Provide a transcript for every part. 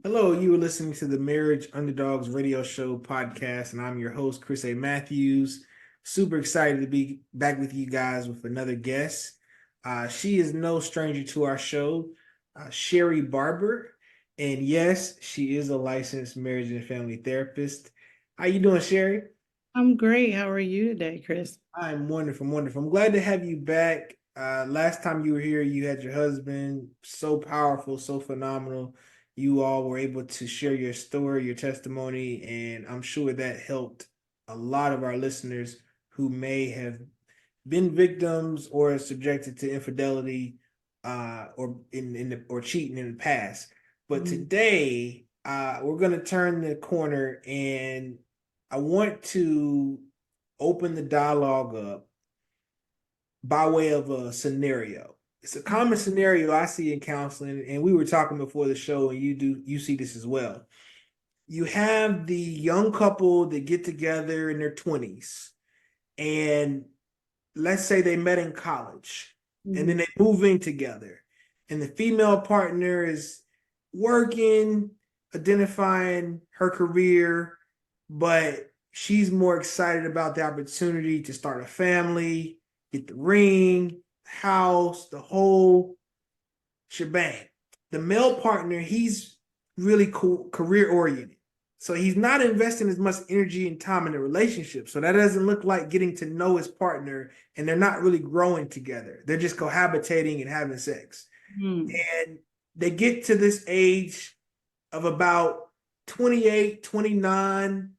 Hello, you are listening to the Marriage Underdogs Radio Show podcast, and I'm your host, Chris A. Matthews. Super excited to be back with you guys with another guest. She is no stranger to our show, Sherrybarbour, and yes, she is a licensed marriage and family therapist. How you doing, Sherry? I'm great. How are you today, Chris? I'm wonderful, wonderful. I'm glad to have you back. Last time you were here, you had your husband, so powerful, so phenomenal. You all were able to share your story, your testimony, and I'm sure that helped a lot of our listeners who may have been victims or subjected to infidelity, or cheating in the past. But Mhm. today, we're going to turn the corner, and I want to open the dialogue up by way of a scenario. It's a common scenario I see in counseling, and we were talking before the show, and you see this as well. You have the young couple that get together in their 20s, and let's say they met in college, and then Mhm. they move in together, and the female partner is working, identifying her career, but she's more excited about the opportunity to start a family, get the ring, house, the whole shebang. The male partner, he's really cool, career oriented. So he's not investing as much energy and time in the relationship. So that doesn't look like getting to know his partner, and they're not really growing together. They're just cohabitating and having sex. Mhm. And they get to this age of about 28, 29.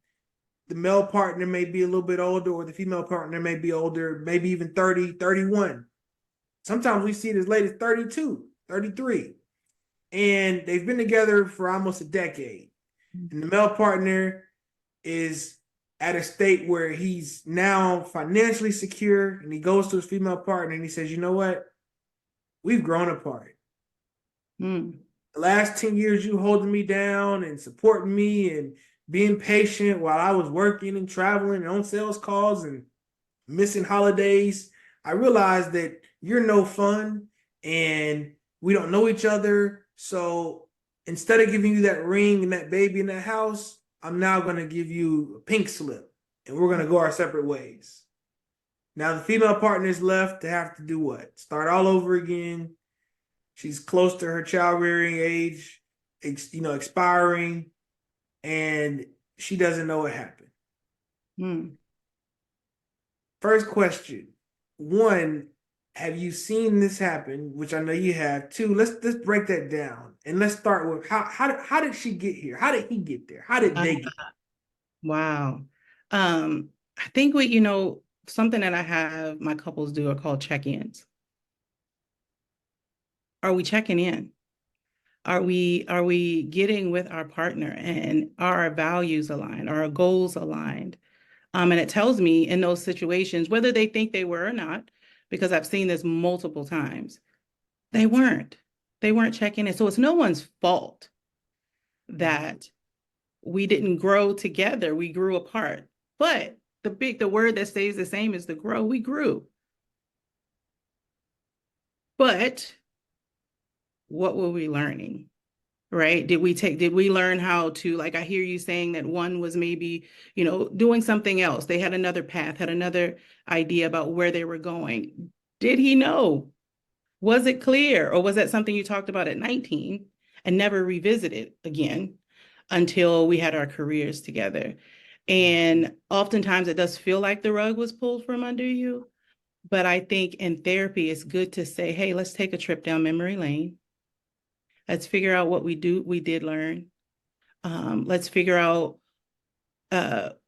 The male partner may be a little bit older, or the female partner may be older, maybe even 30, 31. Sometimes we see it as late as 32, 33. And they've been together for almost a decade. And the male partner is at a state where he's now financially secure, and he goes to his female partner and he says, "You know what? We've grown apart. Mhm. The last 10 years you holding me down and supporting me and being patient while I was working and traveling and on sales calls and missing holidays. I realized that you're no fun and we don't know each other. So instead of giving you that ring and that baby in that house, I'm now going to give you a pink slip and we're going to go our separate ways." Now the female partner is left to have to do what? Start all over again. She's close to her child rearing age, expiring, and she doesn't know what happened. Mhm. First question. One, have you seen this happen? Which I know you have. Two, let's break that down. And let's start with how did she get here? How did he get there? How did Uh, they get wow. I think something that I have my couples do are called check-ins. Are we checking in? Are we getting with our partner and are our values aligned? Are our goals aligned? And it tells me in those situations, whether they think they were or not, because I've seen this multiple times, they weren't. They weren't checking in. So it's no one's fault there? that we didn't grow together. We grew apart. But the word that stays the same is the grow. We grew. But what were we learning? Right? Did we learn how to, like, I hear you saying that one was maybe, doing something else. They had another path, had another idea about where they were going. Did he know? Was it clear? Or was that something you talked about at 19 and never revisited again until we had our careers together? And oftentimes it does feel like the rug was pulled from under you. But I think in therapy, it's good to say, hey, let's take a trip down memory lane. Let's figure out what we did learn. Let's figure out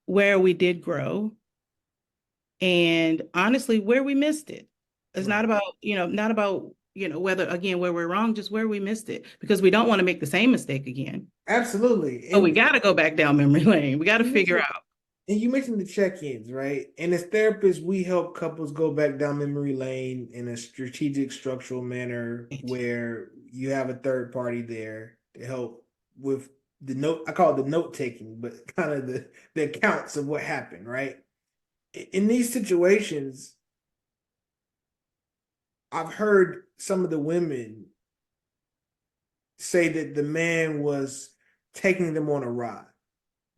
where we did grow and honestly where we missed it. It's not Right. about, not about, whether again where we're wrong, just where we missed it because we don't want to make the same mistake again. Absolutely. So we got to go back down memory lane. We got to You figure mentioned out. and you mentioned the check-ins, right? And as therapists, we help couples go back down memory lane in a strategic, structural manner where you have a third party there to help with the note. I call it the note taking, but kind of the accounts of what happened, right? In these situations, I've heard some of the women say that the man was taking them on a ride,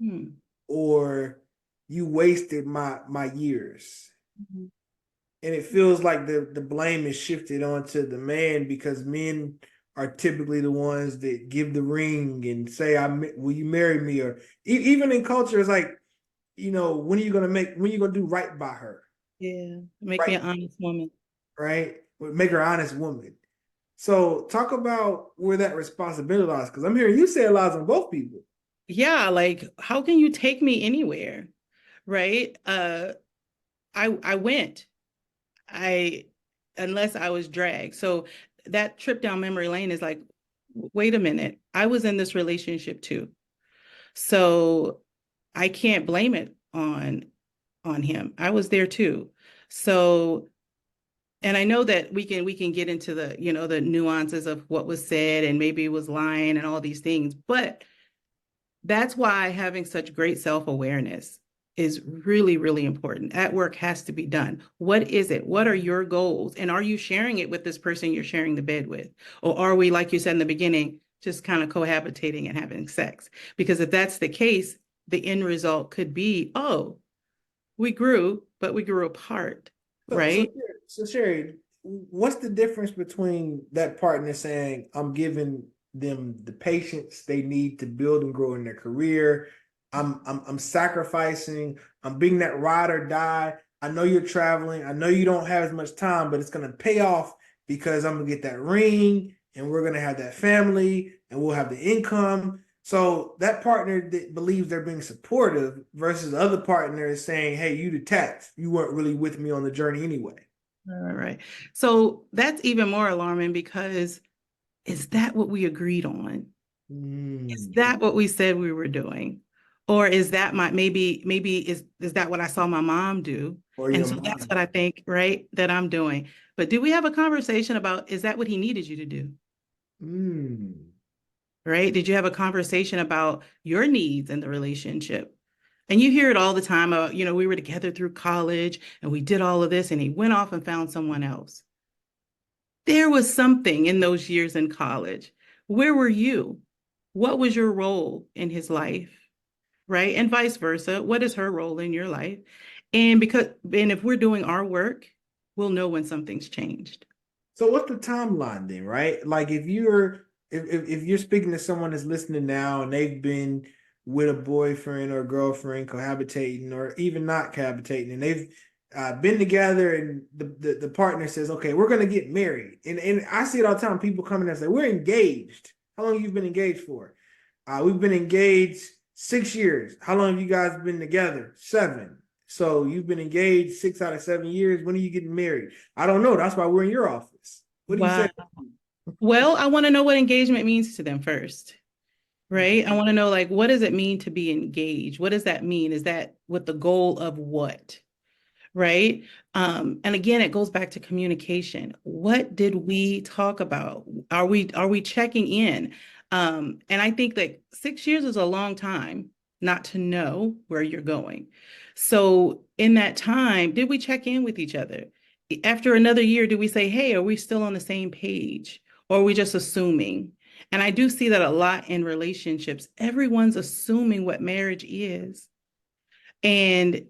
Hmm. or you wasted my years. Mhm. And it feels like the blame is shifted onto the man, because men are typically the ones that give the ring and say, will you marry me? Or even in culture, it's like, when are you gonna do right by her? Yeah, make me Right, an honest woman. right? Make her an honest woman. So talk about where that responsibility lies, because I'm hearing you say it lies on both people. Yeah, like how can you take me anywhere? Right? I went. I unless I was dragged. So that trip down memory lane is like, wait a minute. I was in this relationship too. So I can't blame it on him. I was there too. So and I know that we can get into the, the nuances of what was said and maybe it was lying and all these things, but that's why having such great self-awareness is really, really important. At work has to be done. What is it? What are your goals? And are you sharing it with this person you're sharing the bed with? Or are we, like you said in the beginning, just kind of cohabitating and having sex? Because if that's the case, the end result could be, oh, we grew, but we grew apart, So, so, right? so Sherry, what's the difference between that partner saying, I'm giving them the patience they need to build and grow in their career. I'm sacrificing, I'm being that ride or die. I know you're traveling. I know you don't have as much time, but it's gonna pay off because I'm gonna get that ring and we're gonna have that family and we'll have the income. So that partner that believes they're being supportive versus the other partner is saying, hey, you detached. You weren't really with me on the journey anyway. Right. So that's even more alarming because is that what we agreed on? Is Mm. that what we said we were doing? Or is that my maybe is that what I saw my mom do? Or And your so that's mind. what I think, right, that I'm doing. But do we have a conversation about is that what he needed you to do? Mm. Right? Did you have a conversation about your needs in the relationship? And you hear it all the time. We were together through college and we did all of this, and he went off and found someone else. There was something in those years in college. Where were you? What was your role in his life? Right? And vice versa. What is her role in your life? And if we're doing our work, we'll know when something's changed. So what's the timeline then, right? Like if you're speaking to someone that's listening now and they've been with a boyfriend or girlfriend cohabitating or even not cohabitating, and they've been together, and the partner says, okay, we're gonna get married. And I see it all the time, people coming and say, we're engaged. How long have you been engaged for? We've been engaged 6 years. How long have you guys been together? 7. So you've been engaged 6 out of 7 years. When are you getting married? I don't know. That's why we're in your office. What do you Wow. say? Well, I want to know what engagement means to them first, Mm. right? I want to know, like, what does it mean to be engaged? What does that mean? Is that with the goal of what? Right? And again, it goes back to communication. What did we talk about? Are we checking in? And I think that 6 years is a long time not to know where you're going. So in that time, did we check in with each other? After another year, did we say, hey, are we still on the same page? Or are we just assuming? And I do see that a lot in relationships. Everyone's assuming what marriage is. And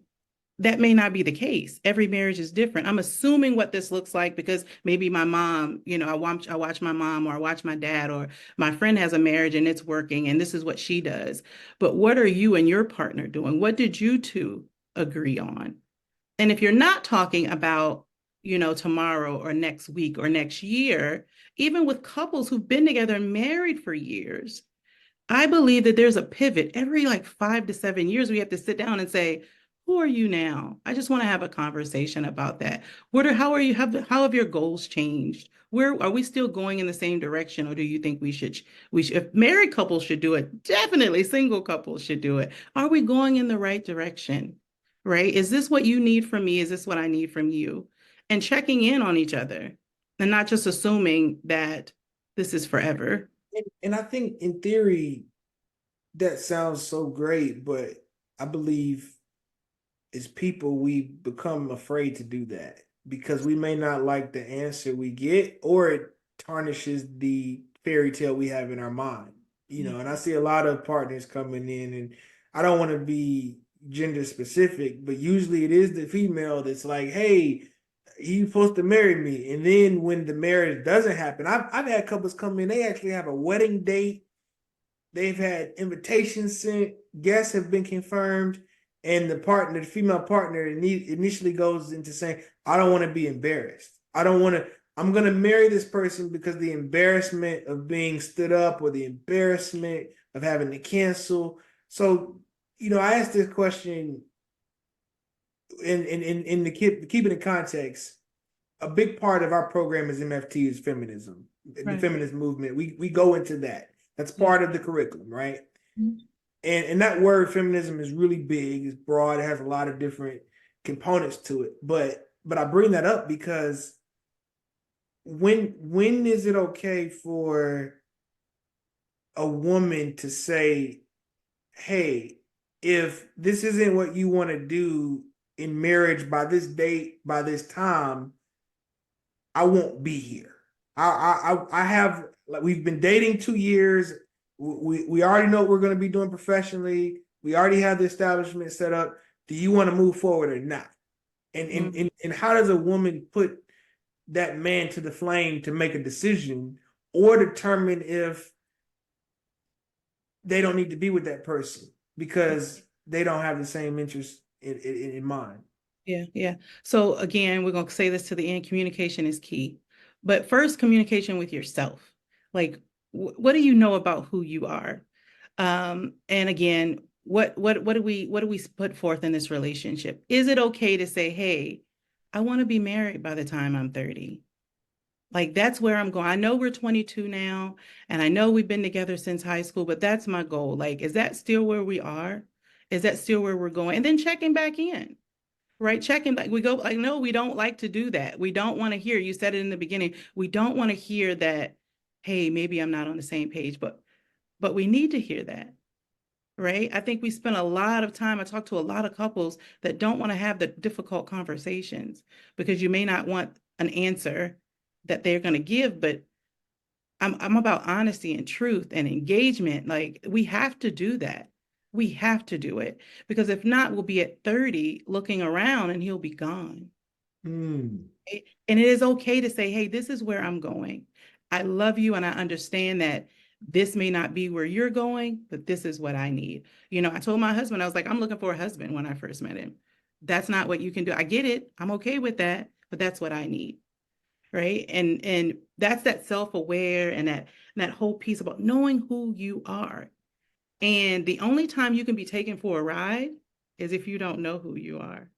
that may not be the case. Every marriage is different. I'm assuming what this looks like because maybe my mom, I watch my mom or I watch my dad or my friend has a marriage and it's working and this is what she does. But what are you and your partner doing? What did you two agree on? And if you're not talking about, tomorrow or next week or next year, even with couples who've been together and married for years, I believe that there's a pivot every like 5 to 7 years. We have to sit down and say, who are you now? I just want to have a conversation about that. How have your goals changed? Where are we still going in the same direction? Or do you think we should, if married couples should do it, definitely single couples should do it. Are we going in the right direction? Right? Is this what you need from me? Is this what I need from you? And checking in on each other and not just assuming that this is forever. And I think in theory, that sounds so great, but I believe as people, we become afraid to do that because we may not like the answer we get, or it tarnishes the fairy tale we have in our mind. And I see a lot of partners coming in, and I don't want to be gender specific, but usually it is the female that's like, hey, he's supposed to marry me. And then when the marriage doesn't happen, I've had couples come in, they actually have a wedding date, they've had invitations sent, guests have been confirmed, and the female partner initially goes into saying, I don't want to be embarrassed. I don't want to, I'm going to marry this person because the embarrassment of being stood up or the embarrassment of having to cancel. So, I asked this question in the keep it in context. A big part of our program is MFT is feminism, the Right. feminist movement. We go into that. That's part of the curriculum, right? Mhm. And that word feminism is really big, it's broad, it has a lot of different components to it. But I bring that up because when is it okay for a woman to say, hey, if this isn't what you want to do in marriage by this date, by this time, I won't be here. I have, like, we've been dating 2 years. We already know what we're going to be doing professionally. We already have the establishment set up. Do you want to move forward or not? And how does a woman put that man to the flame to make a decision or determine if they don't need to be with that person because they don't have the same interest in mind? Yeah, yeah. So again, we're going to say this to the end, communication is key. But first, communication with yourself. Like, what do you know about who you are? And again, what do we put forth in this relationship? Is it okay to say, hey, I want to be married by the time I'm 30? Like, that's where I'm going. I know we're 22 now, and I know we've been together since high school, but that's my goal. Like, is that still where we are? Is that still where we're going? And then checking back in. Right, checking back. We go, like, no, we don't like to do that. We don't want to hear, you said it in the beginning, we don't want to hear that, hey, maybe I'm not on the same page, but we need to hear that, right? I think we spend a lot of time, I talk to a lot of couples that don't want to have the difficult conversations because you may not want an answer that they're going to give, but I'm about honesty and truth and engagement. Like, we have to do that. We have to do it because if not, we'll be at 30 looking around and he'll be gone. Mm. And it is okay to say, hey, this is where I'm going. I love you and I understand that this may not be where you're going, but this is what I need. I told my husband, I was like, I'm looking for a husband when I first met him. That's not what you can do. I get it. I'm okay with that, but that's what I need. Right. And that's that self-aware and that whole piece about knowing who you are. And the only time you can be taken for a ride is if you don't know who you are.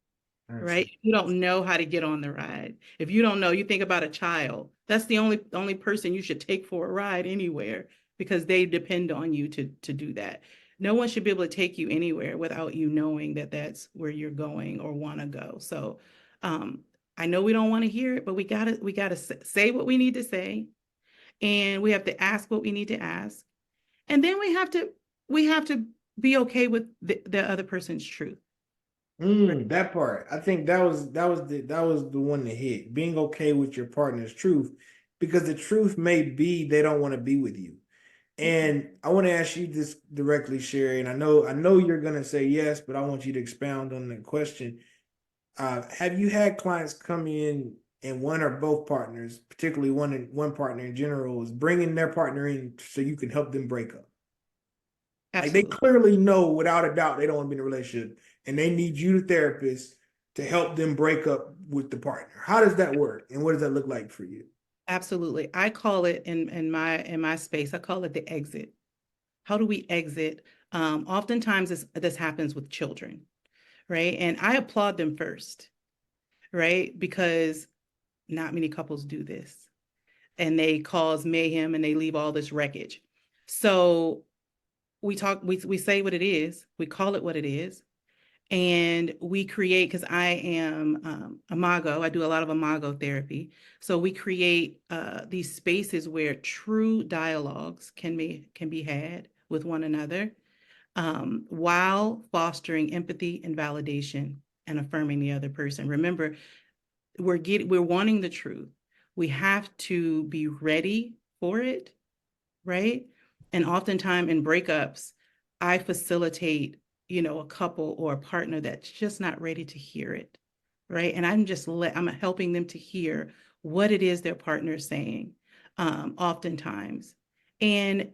Right? Absolutely. You don't know how to get on the ride. If you don't know, you think about a child. That's the only person you should take for a ride anywhere because they depend on you to do that. No one should be able to take you anywhere without you knowing that that's where you're going or want to go. So, I know we don't want to hear it, but we gotta say what we need to say, and we have to ask what we need to ask, and then we have to be okay with the other person's truth. Right? That part. I think that was the one to hit. Being okay with your partner's truth, because the truth may be they don't want to be with you. And I want to ask you this directly, Sherry. And I know you're gonna say yes, but I want you to expound on the question. Have you had clients come in and one or both partners, particularly one partner in general, is bringing their partner in so you can help them break up? Like, they Absolutely. clearly know without a doubt they don't want to be in a relationship and they need you, the therapist, to help them break up with the partner. How does that work? And what does that look like for you? Absolutely. I call it in my space, I call it the exit. How do we exit? Oftentimes this happens with children, right? And I applaud them first, right? Because not many couples do this and they cause mayhem and they leave all this wreckage. So we say what it is, we call it what it is, and we create, because I am imago, I do a lot of imago therapy. So we create these spaces where true dialogues can be had with one another, while fostering empathy and validation and affirming the other person. Remember, we're wanting the truth. We have to be ready for it, right? And oftentimes in breakups, I facilitate, a couple or a partner that's just not ready to hear it, right? And I'm helping them to hear what it is their partner is saying, oftentimes. And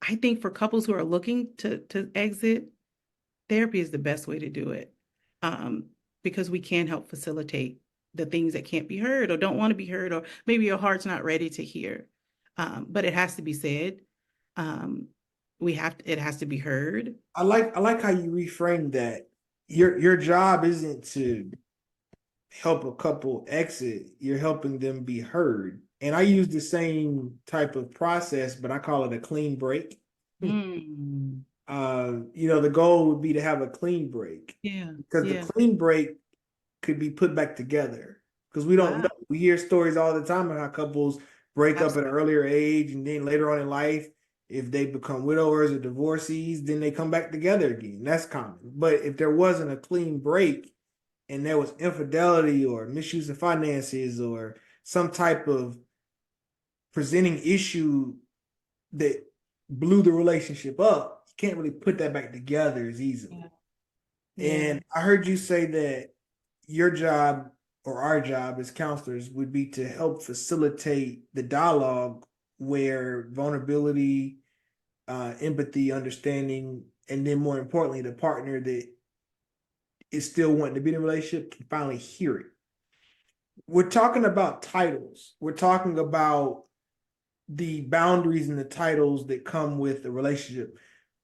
I think for couples who are looking to exit, therapy is the best way to do it, um, because we can help facilitate the things that can't be heard or don't want to be heard, or maybe your heart's not ready to hear. But it has to be said. Um, it has to be heard. I like how you reframe that. Your job isn't to help a couple exit, you're helping them be heard. And I use the same type of process, but I call it a clean break. Mm, The goal would be to have a clean break yeah, because the yeah. clean break could be put back together because we don't know. Wow. We hear stories all the time of how couples break up at an Absolutely. earlier age, and then later on in life, if they become widowers or divorcees, then they come back together again. That's common. But if there wasn't a clean break and there was infidelity or misuse of finances or some type of presenting issue that blew the relationship up, you can't really put that back together as Yeah. easily. Yeah. And I heard you say that your job or our job as counselors would be to help facilitate the dialogue where vulnerability, empathy, understanding, and then more importantly, the partner that is still wanting to be in a relationship can finally hear it. We're talking about titles. We're talking about the boundaries and the titles that come with a relationship.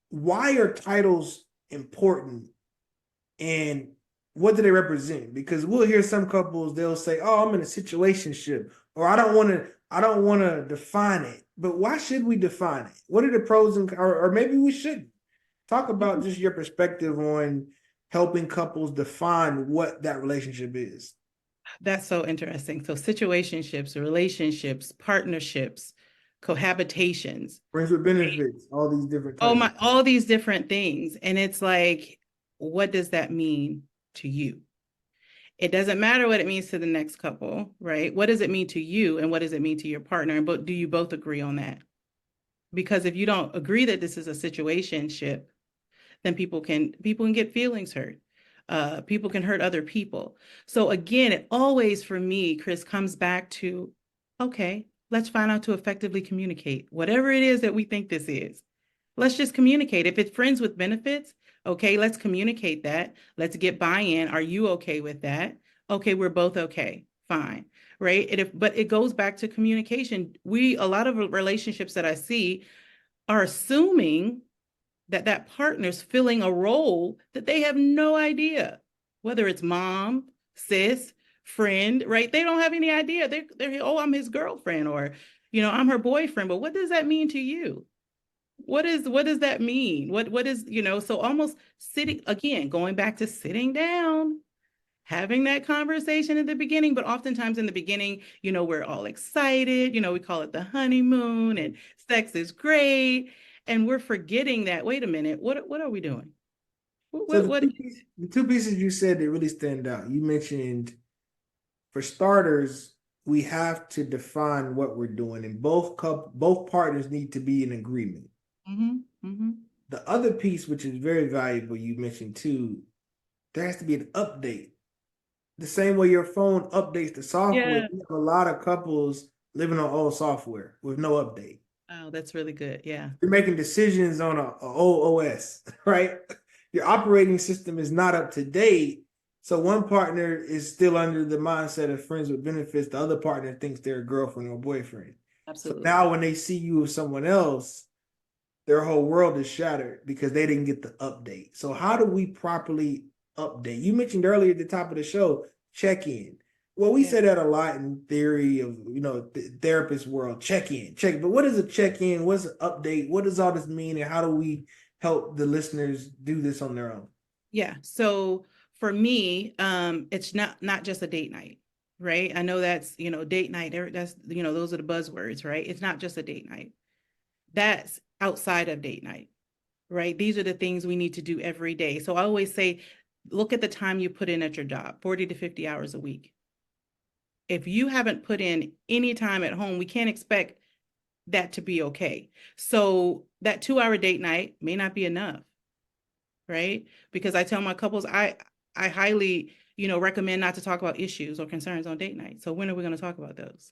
Why are titles important and what do they represent? Because we'll hear some couples, they'll say, "Oh, I'm in a situationship," or I don't want to define it. But why should we define it? What are the pros and or maybe we shouldn't. Talk about just your perspective on helping couples define what that relationship is. That's so interesting. So situationships, relationships, partnerships, cohabitations. Friends with benefits, all these different Oh titles. my, all these different things. And it's like, what does that mean to you? It doesn't matter what it means to the next couple, right? What does it mean to you and what does it mean to your partner? But do you both agree on that? Because if you don't agree that this is a situationship, then people can get feelings hurt. People can hurt other people. So again, it always for me, Chris, comes back to, okay, let's find out to effectively communicate whatever it is that we think this is. Let's just communicate. If it's friends with benefits, okay, let's communicate that. Let's get buy-in. Are you okay with that? Okay, we're both okay. Fine. Right? But it goes back to communication. A lot of relationships that I see are assuming that partner's filling a role that they have no idea, whether it's mom, sis, friend, right? They don't have any idea. They're oh, I'm his girlfriend, or I'm her boyfriend. But what does that mean to you? What does that mean? What is, so almost sitting again, going back to sitting down, having that conversation at the beginning, but oftentimes in the beginning, we're all excited, we call it the honeymoon and sex is great. And we're forgetting that, wait a minute, what are we doing? So What the two pieces you said that really stand out. You mentioned for starters, we have to define what we're doing, and both partners need to be in agreement. mm-hmm, mm-hmm. The other piece, which is very valuable, you mentioned too, there has to be an update. The same way your phone updates the software, Yeah. we have a lot of couples living on old software with no update. Oh, that's really good. Yeah. You're making decisions on a old OS, right? Your operating system is not up to date. So one partner is still under the mindset of friends with benefits. The other partner thinks they're a girlfriend or boyfriend. So Absolutely. now when they see you with someone else, their whole world is shattered because they didn't get the update. So how do we properly update? You mentioned earlier at the top of the show, check in. Well, we Yeah. say that a lot in theory of the therapist world. Check in, check. But what is a check in? What's an update? What does all this mean, and how do we help the listeners do this on their own? Yeah. So for me, it's not just a date night, right? I know that's, date night, that's, those are the buzzwords, right? It's not just a date night. That's outside of date night, right? These are the things we need to do every day. So I always say, look at the time you put in at your job, 40 to 50 hours a week. If you haven't put in any time at home, we can't expect that to be okay. So that 2 hour date night may not be enough, right? Because I tell my couples, I highly, recommend not to talk about issues or concerns on date night. So when are we going to talk about those?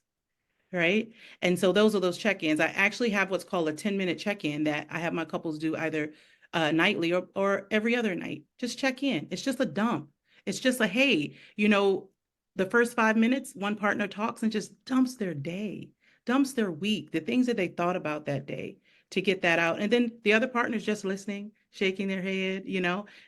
Right. And so those are those check-ins. I actually have what's called a 10-minute check-in that I have my couples do either nightly or every other night. Just check in. It's just a dump. It's just a, hey, the first 5 minutes, one partner talks and just dumps their day, dumps their week, the things that they thought about that day to get that out. And then the other partner's just listening, shaking their head,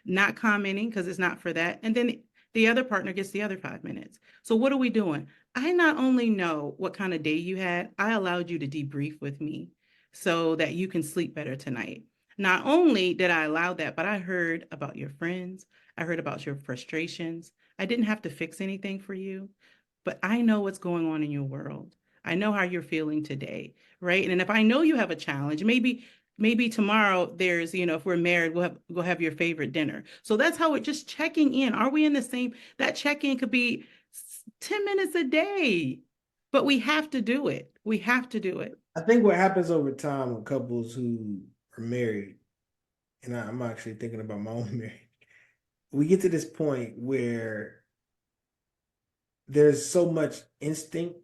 not commenting because it's not for that. And then the other partner gets the other 5 minutes. So what are we doing? I not only know what kind of day you had, I allowed you to debrief with me so that you can sleep better tonight. Not only did I allow that, but I heard about your friends. I heard about your frustrations. I didn't have to fix anything for you, but I know what's going on in your world. I know how you're feeling today, right? And if I know you have a challenge, maybe tomorrow there's, if we're married, we'll have your favorite dinner. So that's how it just checking in. Are we in the same? That check-in could be 10 minutes a day, but we have to do it. We have to do it. I think what happens over time with couples who are married, and I'm actually thinking about my own marriage, we get to this point where there's so much instinct,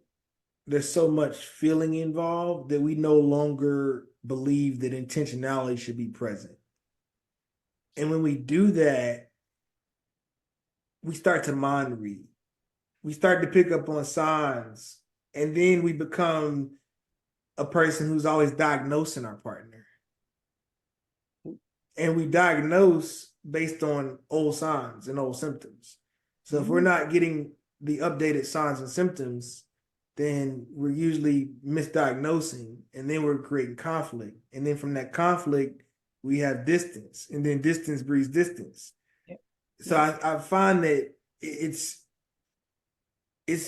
there's so much feeling involved that we no longer believe that intentionality should be present. And when we do that, we start to mind read. We start to pick up on signs, and then we become a person who's always diagnosing our partner. And we diagnose based on old signs and old symptoms. So if we're not getting the updated signs and symptoms, then we're usually misdiagnosing, and then we're creating conflict. And then from that conflict, we have distance, and then distance breeds distance. Yep. So I find that it's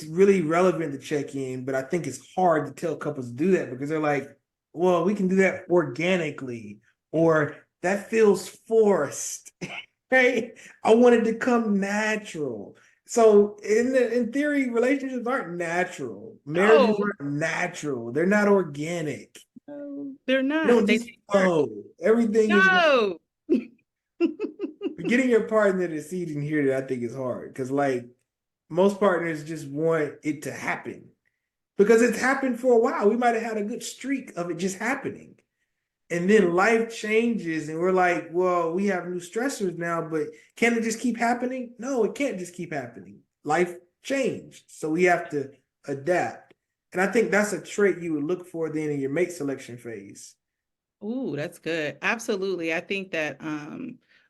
really relevant to check in, but I think it's hard to tell couples to do that because they're like, well, we can do that organically, or that feels forced, right? I want it to come natural. So in theory, relationships aren't natural. Marriages aren't natural. They're not organic. No, they're not. You don't just flow. Everything is. No. Getting your partner to see and hear that, I think is hard because most partners just want it to happen because it's happened for a while. We might have had a good streak of it just happening. And then life changes and we're like, well, we have new stressors now, but can it just keep happening? No, it can't just keep happening. Life changed. So we have to adapt. And I think that's a trait you would look for then in your mate selection phase. Ooh, that's good. Absolutely. I think that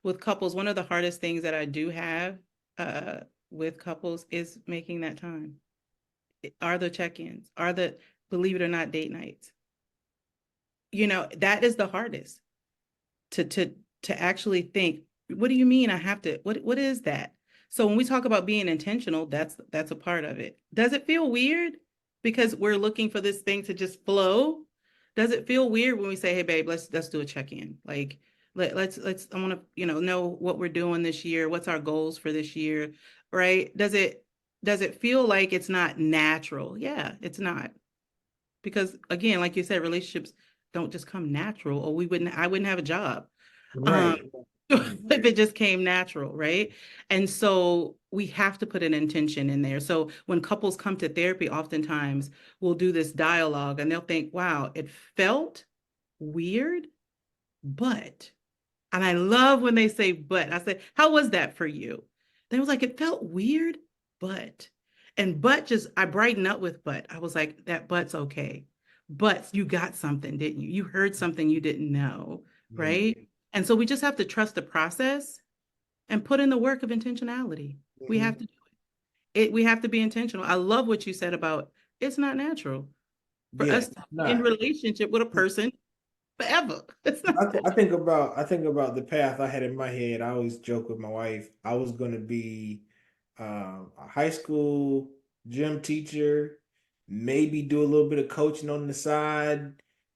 with couples, one of the hardest things that I do have with couples is making that time. Are the check-ins, are the, believe it or not, date nights. That is the hardest to actually think, what do you mean I have to, what is that? So when we talk about being intentional, that's a part of it. Does it feel weird because we're looking for this thing to just flow? Does it feel weird when we say, hey babe, let's do a check-in? Like let's I want to, know what we're doing this year, what's our goals for this year, right? Does it feel like it's not natural? Yeah, it's not. Because again, like you said, relationships don't just come natural, or I wouldn't have a job. Right. If it just came natural, right? And so we have to put an intention in there. So when couples come to therapy, oftentimes we'll do this dialogue and they'll think, wow, it felt weird, but, and I love when they say, but. I said, how was that for you? They was like, it felt weird, but. And but just, I brighten up with but. I was like, that but's okay. But you got something, didn't you? You heard something you didn't know, right? Mm-hmm. And so we just have to trust the process and put in the work of intentionality. Mm-hmm. We have to do it. We have to be intentional. I love what you said about it's not natural for us to be in relationship with a person forever. It's not I think about the path I had in my head. I always joke with my wife. I was going to be a high school gym teacher, maybe do a little bit of coaching on the side.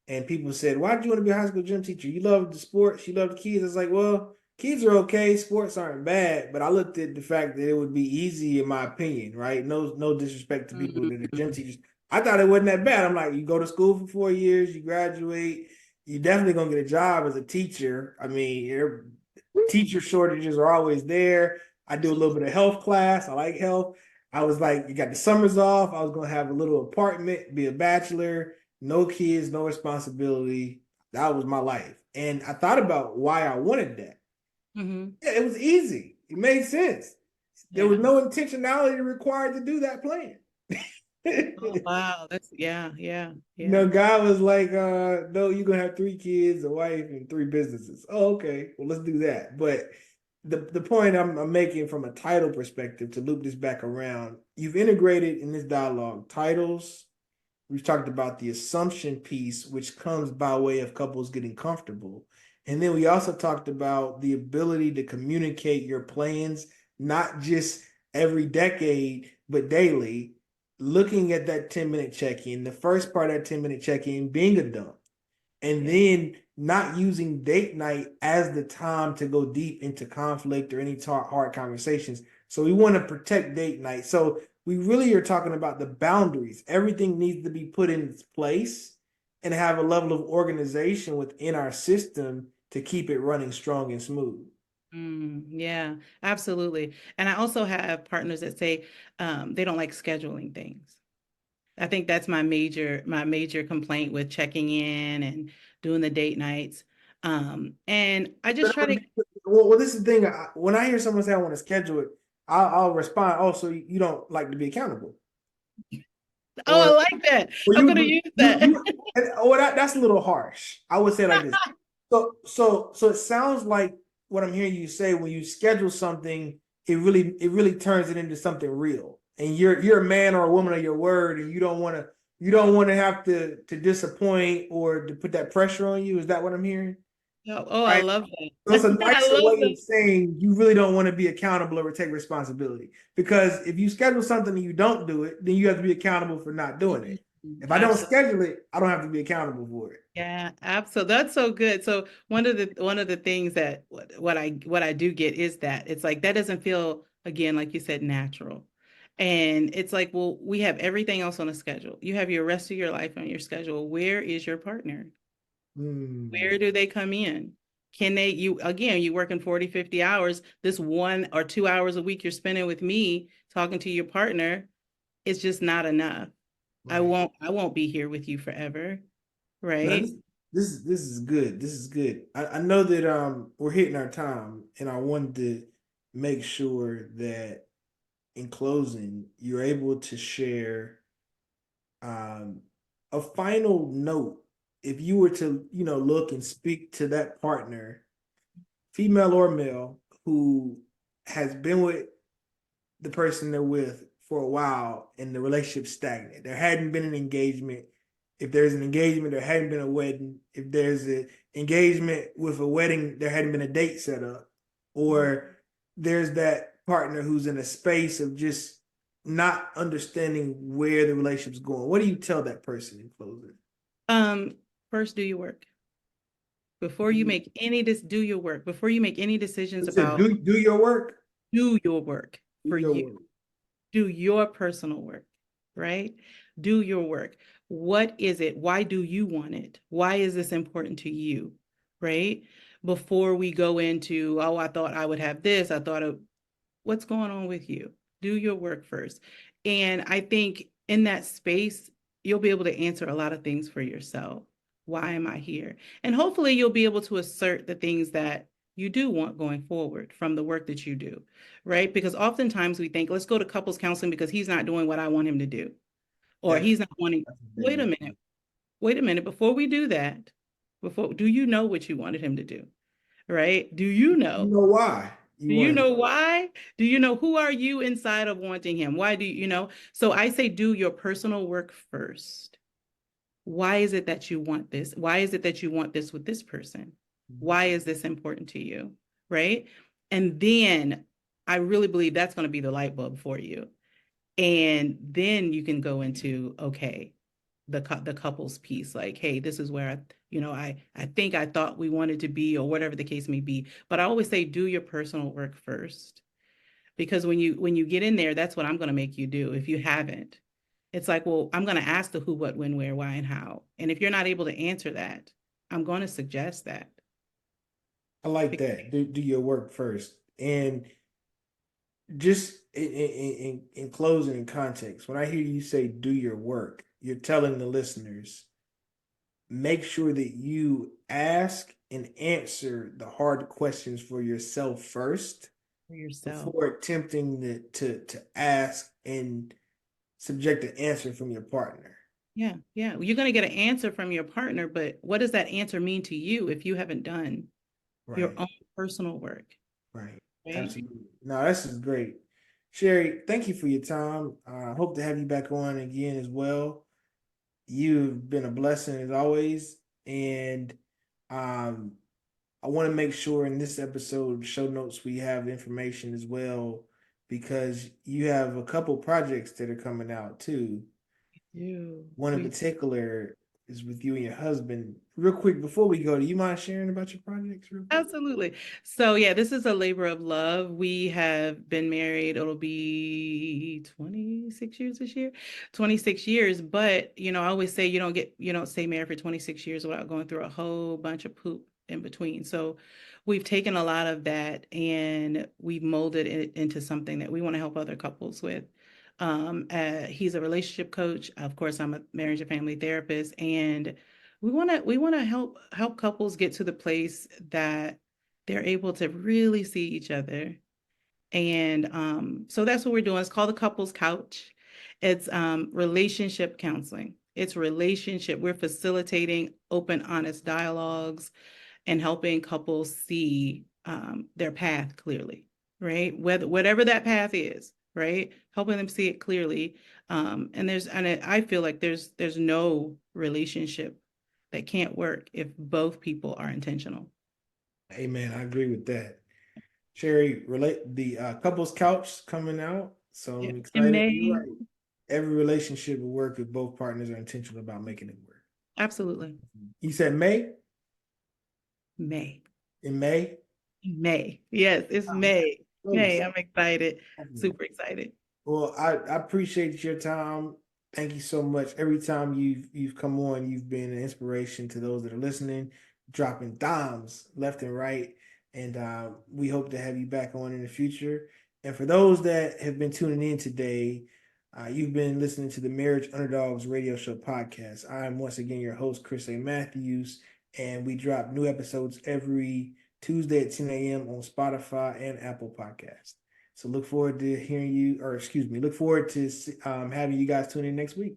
And people said, why do you want to be a high school gym teacher? You love the sports, you love the kids. I was like, well, kids are okay, sports aren't bad. But I looked at the fact that it would be easy, in my opinion, right? No disrespect to people that are gym teachers. I thought it wasn't that bad. I'm like, you go to school for 4 years, you graduate, you definitely gonna get a job as a teacher. I mean, teacher shortages are always there. I do a little bit of health class. I like health. I was like, you got the summers off. I was gonna have a little apartment, be a bachelor, no kids, no responsibility. That was my life. And I thought about why I wanted that. Mm-hmm. Yeah, it was easy. It made sense. There was Yeah. no intentionality required to do that plan. Oh, wow. That's yeah, yeah, yeah. No, God was like, no, you're gonna have 3 kids, a wife, and 3 businesses. Oh, okay. Well, let's do that. But the point I'm making from a title perspective to loop this back around, you've integrated in this dialogue titles. We've talked about the assumption piece, which comes by way of couples getting comfortable. And then we also talked about the ability to communicate your plans, not just every decade, but daily, looking at that 10-minute check-in, the first part of that 10-minute check-in being a dump, and Yeah. then not using date night as the time to go deep into conflict or any hard conversations. So we want to protect date night. So we really are talking about the boundaries. Everything needs to be put in its place and have a level of organization within our system to keep it running strong and smooth. Yeah, absolutely. And I also have partners that say they don't like scheduling things. I think that's my major complaint with checking in and doing the date nights. And I just try to, Well, this is the thing. When I hear someone say I want to schedule it, I'll respond, oh, so you don't like to be accountable. oh, I Or like that. Well, I'm gonna use that. that's a little harsh. I would say it like this. So it sounds like what I'm hearing you say when you schedule something, it really turns it into something real. And you're a man or a woman of your word, and you don't want to have to disappoint or to put that pressure on you. Is that what I'm hearing? Oh, I Right. love So it's that. a I nicer love way of saying you really don't want to be accountable or take responsibility. Because if you schedule something and you don't do it, then you have to be accountable for not doing it. If I don't that. schedule it, I don't have to be accountable for it. Yeah, absolutely. That's so good. So one of the things that what I do get is that it's like that doesn't feel again like you said natural. And it's like, well, we have everything else on a schedule. You have your rest of your life on your schedule. Where is your partner? Hmm. Where do they come in? Can they you again, you working 40, 50 hours, this 1 or 2 hours a week you're spending with me talking to your partner, it's just not enough. I Right. won't I won't be here with you forever, Now right? this is good. This is good. I know that we're hitting our time, and I wanted to make sure that in closing, you're able to share um, a final note. If you were to, look and speak to that partner, female or male, who has been with the person they're with for a while and the relationship's stagnant. There hadn't been an engagement. If there's an engagement, there hadn't been a wedding. If there's an engagement with a wedding, there hadn't been a date set up. Or there's that partner who's in a space of just not understanding where the relationship's going. What do you tell that person in closing? Um, First do your work. Before you You make any do your work. Before you make any decisions said about do your work. do your work Do for your you. work. Do your personal work, right? Do your work. What is it? Why do you want it? Why is this important to you? Right? Before we go into, oh, I thought I would have this. I thought of what's going on with you. Do your work first. And I think in that space, you'll be able to answer a lot of things for yourself. Why am I here? And hopefully you'll be able to assert the things that you do want going forward from the work that you do, right? Because oftentimes we think, let's go to couples counseling because he's not doing what I want him to do, or That's he's not wanting. that's a big Wait a one. minute. Wait a minute. Before we do that, do you know what you wanted him to do? Right? Do you You know? know why you Do you want to. know why? Do you know who are you inside of wanting him? Why do you know? So I say do your personal work first. Why is it that you want this? Why is it that you want this with this person? Why is this important to you? Right? And then I really believe that's going to be the light bulb for you. And then you can go into, okay, the couples piece, like, hey, this is where I think I thought we wanted to be, or whatever the case may be. But I always say do your personal work first. Because when you get in there, that's what I'm going to make you do if you haven't. It's like, well, I'm going to ask the who, what, when, where, why, and how. And if you're not able to answer that, I'm going to suggest that. I like that. Do your work first. And just in closing and context, when I hear you say do your work, you're telling the listeners, make sure that you ask and answer the hard questions for yourself first For yourself. before attempting to ask and subject the answer from your partner. Yeah, yeah. You're going to get an answer from your partner, but what does that answer mean to you if you haven't done your Right, own personal work, right. right? Absolutely. No, this is great. Sherry, thank you for your time. I hope to have you back on again as well. You've been a blessing as always. And um, I want to make sure in this episode, show notes, we have information as well, because you have a couple projects that are coming out too. You, One in we particular is with you and your husband. Real quick, before we go, do you mind sharing about your projects real quick? absolutely. So yeah, this is a labor of love. We have been married, it'll be 26 years this year, 26 years. But I always say you don't stay married for 26 years without going through a whole bunch of poop in between. So we've taken a lot of that and we've molded it into something that we want to help other couples with. He's a relationship coach. Of course, I'm a marriage and family therapist, and we want to help couples get to the place that they're able to really see each other. And so that's what we're doing. It's called the Couples Couch. It's relationship counseling. It's relationship. We're facilitating open, honest dialogues and helping couples see their path clearly, right? Whatever that path is, right? Helping them see it clearly. And I feel like there's no relationship that can't work if both people are intentional. Amen. I agree with that. Sherry, relate the couples couch coming out. So Yeah. I'm In excited. You're May, right. Every relationship will work if both partners are intentional about making it work. absolutely. You said May? May. In May? May. Yes, it's May. May. Close. I'm excited. Super excited. Well, I appreciate your time. Thank you so much. Every time you've come on, you've been an inspiration to those that are listening, dropping dimes left and right. And we hope to have you back on in the future. And for those that have been tuning in today, you've been listening to the Marriage Underdogs Radio Show podcast. I'm once again your host, Chris A. Matthews, and we drop new episodes every Tuesday at 10 a.m. on Spotify and Apple Podcasts. So look forward to hearing you, or excuse me, look forward to having you guys tune in next week.